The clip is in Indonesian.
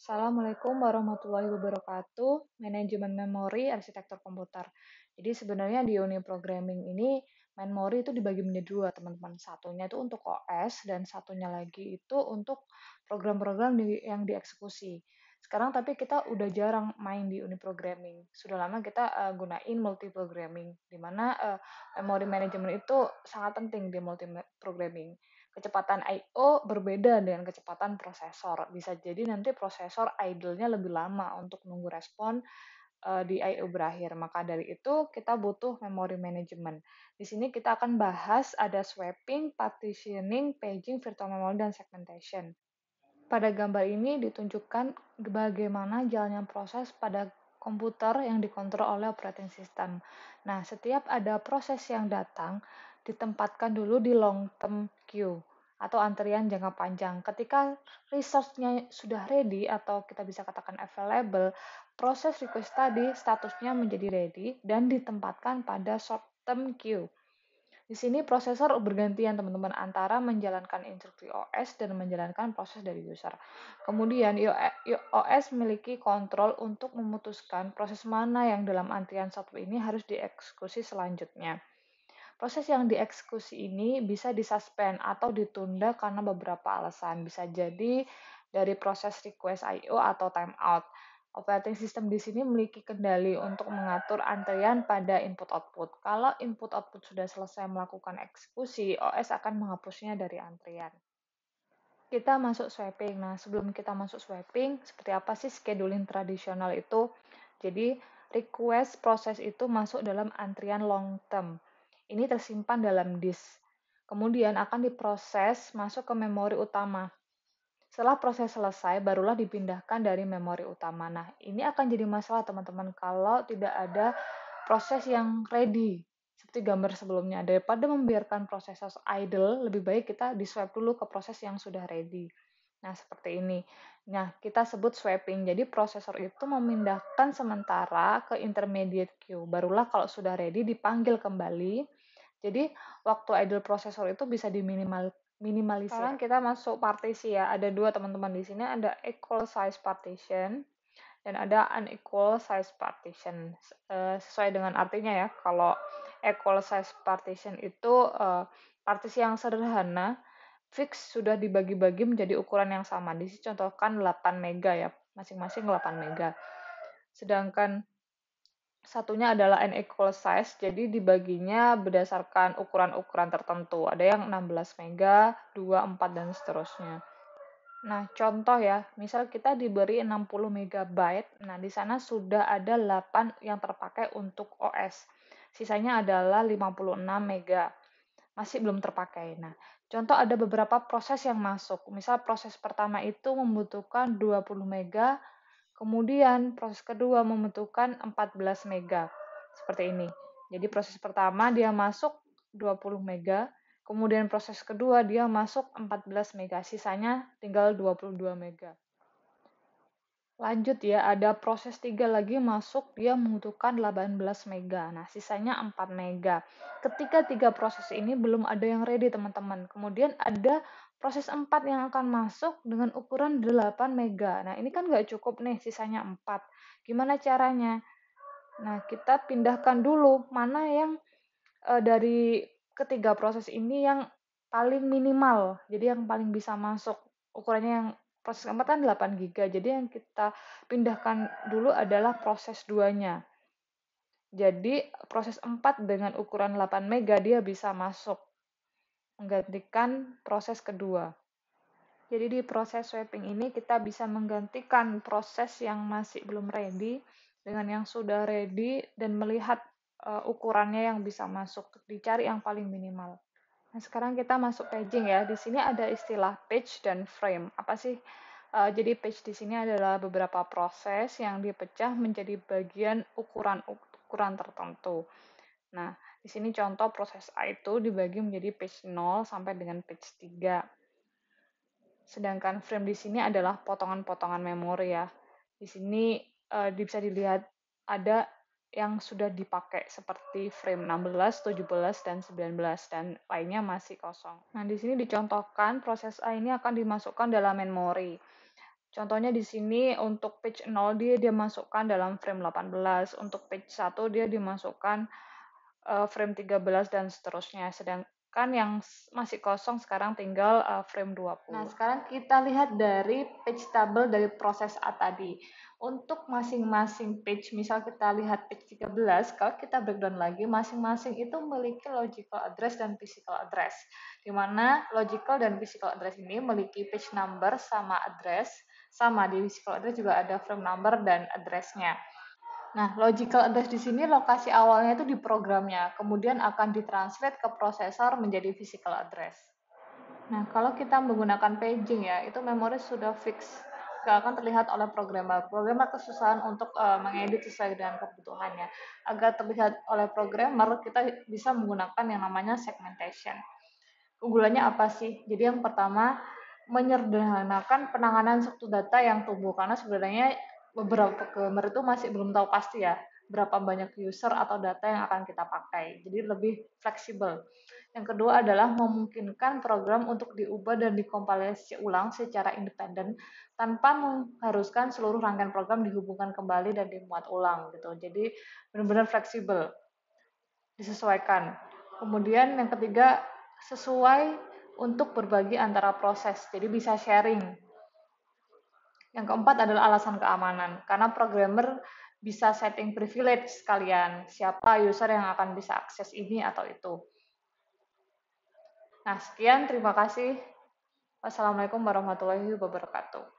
Assalamualaikum warahmatullahi wabarakatuh. Manajemen memori arsitektur komputer. Jadi sebenarnya di unit programming ini memori itu dibagi menjadi dua, teman-teman. Satunya itu untuk OS dan satunya lagi itu untuk program-program yang dieksekusi. Sekarang tapi kita udah jarang main di unit programming. Sudah lama kita gunain multi programming, di mana memori manajemen itu sangat penting di multi programming. Kecepatan I/O berbeda dengan kecepatan prosesor. Bisa jadi nanti prosesor idle-nya lebih lama untuk nunggu respon di I/O berakhir. Maka dari itu kita butuh memory management. Di sini kita akan bahas ada swapping, partitioning, paging, virtual memory, dan segmentation. Pada gambar ini ditunjukkan bagaimana jalannya proses pada komputer yang dikontrol oleh operating system. Nah, setiap ada proses yang datang, ditempatkan dulu di long term queue atau antrian jangka panjang. Ketika resource-nya sudah ready atau kita bisa katakan available, proses request tadi statusnya menjadi ready dan ditempatkan pada short term queue. Di sini prosesor bergantian teman-teman antara menjalankan instruksi OS dan menjalankan proses dari user. Kemudian OS memiliki kontrol untuk memutuskan proses mana yang dalam antrian software ini harus dieksekusi selanjutnya. Proses yang dieksekusi ini bisa disuspend atau ditunda karena beberapa alasan. Bisa jadi dari proses request I/O atau timeout. Operating system di sini memiliki kendali untuk mengatur antrian pada input-output. Kalau input-output sudah selesai melakukan eksekusi, OS akan menghapusnya dari antrian. Kita masuk swapping. Nah, sebelum kita masuk swapping, seperti apa sih scheduling tradisional itu? Jadi, request proses itu masuk dalam antrian long term. Ini tersimpan dalam disk. Kemudian akan diproses masuk ke memori utama. Setelah proses selesai, barulah dipindahkan dari memori utama. Nah, ini akan jadi masalah teman-teman kalau tidak ada proses yang ready. Seperti gambar sebelumnya, daripada membiarkan proses idle, lebih baik kita di-swap dulu ke proses yang sudah ready. Nah, seperti ini. Nah, kita sebut swapping. Jadi, prosesor itu memindahkan sementara ke intermediate queue. Barulah kalau sudah ready dipanggil kembali. Jadi, waktu idle prosesor itu bisa minimalisir. Sekarang kita masuk partisi ya. Ada dua teman-teman di sini, ada equal size partition dan ada unequal size partition. Sesuai dengan artinya ya. Kalau equal size partition itu partisi yang sederhana, fix sudah dibagi-bagi menjadi ukuran yang sama. Di sini contohkan 8 mega ya, masing-masing 8 mega. Sedangkan satunya adalah unequal size, jadi dibaginya berdasarkan ukuran-ukuran tertentu. Ada yang 16 mega, 2, 4, dan seterusnya. Nah, contoh ya, misal kita diberi 60 MB, nah di sana sudah ada 8 yang terpakai untuk OS. Sisanya adalah 56 mega, masih belum terpakai. Nah, contoh ada beberapa proses yang masuk. Misal proses pertama itu membutuhkan 20 mega, kemudian proses kedua membutuhkan 14 mega. Seperti ini. Jadi proses pertama dia masuk 20 mega, kemudian proses kedua dia masuk 14 mega, sisanya tinggal 22 mega. Lanjut ya, ada proses 3 lagi masuk, dia membutuhkan 18 mega. Nah, sisanya 4 mega. Ketika 3 proses ini belum ada yang ready, teman-teman. Kemudian ada proses 4 yang akan masuk dengan ukuran 8 mega. Nah, ini kan nggak cukup nih, sisanya 4. Gimana caranya? Nah, kita pindahkan dulu mana yang dari ketiga proses ini yang paling minimal, jadi yang paling bisa masuk. Ukurannya yang proses keempat kan 8 giga, jadi yang kita pindahkan dulu adalah proses 2-nya. Jadi proses 4 dengan ukuran 8 mega dia bisa masuk, menggantikan proses kedua. Jadi di proses swapping ini kita bisa menggantikan proses yang masih belum ready dengan yang sudah ready dan melihat ukurannya yang bisa masuk, dicari yang paling minimal. Nah, sekarang kita masuk paging ya. Di sini ada istilah page dan frame. Apa sih? Jadi page di sini adalah beberapa proses yang dipecah menjadi bagian ukuran tertentu. Nah, di sini contoh proses A itu dibagi menjadi page 0 sampai dengan page 3. Sedangkan frame di sini adalah potongan-potongan memori ya. Di sini bisa dilihat ada yang sudah dipakai seperti frame 16, 17, dan 19 dan lainnya masih kosong. Nah, di sini dicontohkan proses A ini akan dimasukkan dalam memori. Contohnya di sini untuk page 0 dia masukkan dalam frame 18, untuk page 1 dia dimasukkan frame 13 dan seterusnya. Sedangkan yang masih kosong sekarang tinggal frame 20. Nah, sekarang kita lihat dari page table dari proses A tadi. Untuk masing-masing page, misal kita lihat page 13, kalau kita breakdown lagi, masing-masing itu memiliki logical address dan physical address. Di mana logical dan physical address ini memiliki page number sama address, sama di physical address juga ada frame number dan address-nya. Nah, logical address di sini lokasi awalnya itu di programnya, kemudian akan ditranslate ke prosesor menjadi physical address. Nah, kalau kita menggunakan paging ya, itu memori sudah fix, nggak akan terlihat oleh programmer. Programmer kesusahan untuk mengedit sesuai dengan kebutuhannya. Agar terlihat oleh programmer, kita bisa menggunakan yang namanya segmentation. Unggulannya apa sih? Jadi yang pertama, menyederhanakan penanganan struktur data yang tumbuh, karena sebenarnya beberapa programmer itu masih belum tahu pasti ya berapa banyak user atau data yang akan kita pakai. Jadi lebih fleksibel. Yang kedua adalah memungkinkan program untuk diubah dan dikompilasi ulang secara independen tanpa mengharuskan seluruh rangkaian program dihubungkan kembali dan dimuat ulang gitu. Jadi benar-benar fleksibel, disesuaikan. Kemudian yang ketiga, sesuai untuk berbagi antara proses, jadi bisa sharing. Yang keempat adalah alasan keamanan, karena programmer bisa setting privilege sekalian, siapa user yang akan bisa akses ini atau itu. Nah, sekian, terima kasih. Wassalamualaikum warahmatullahi wabarakatuh.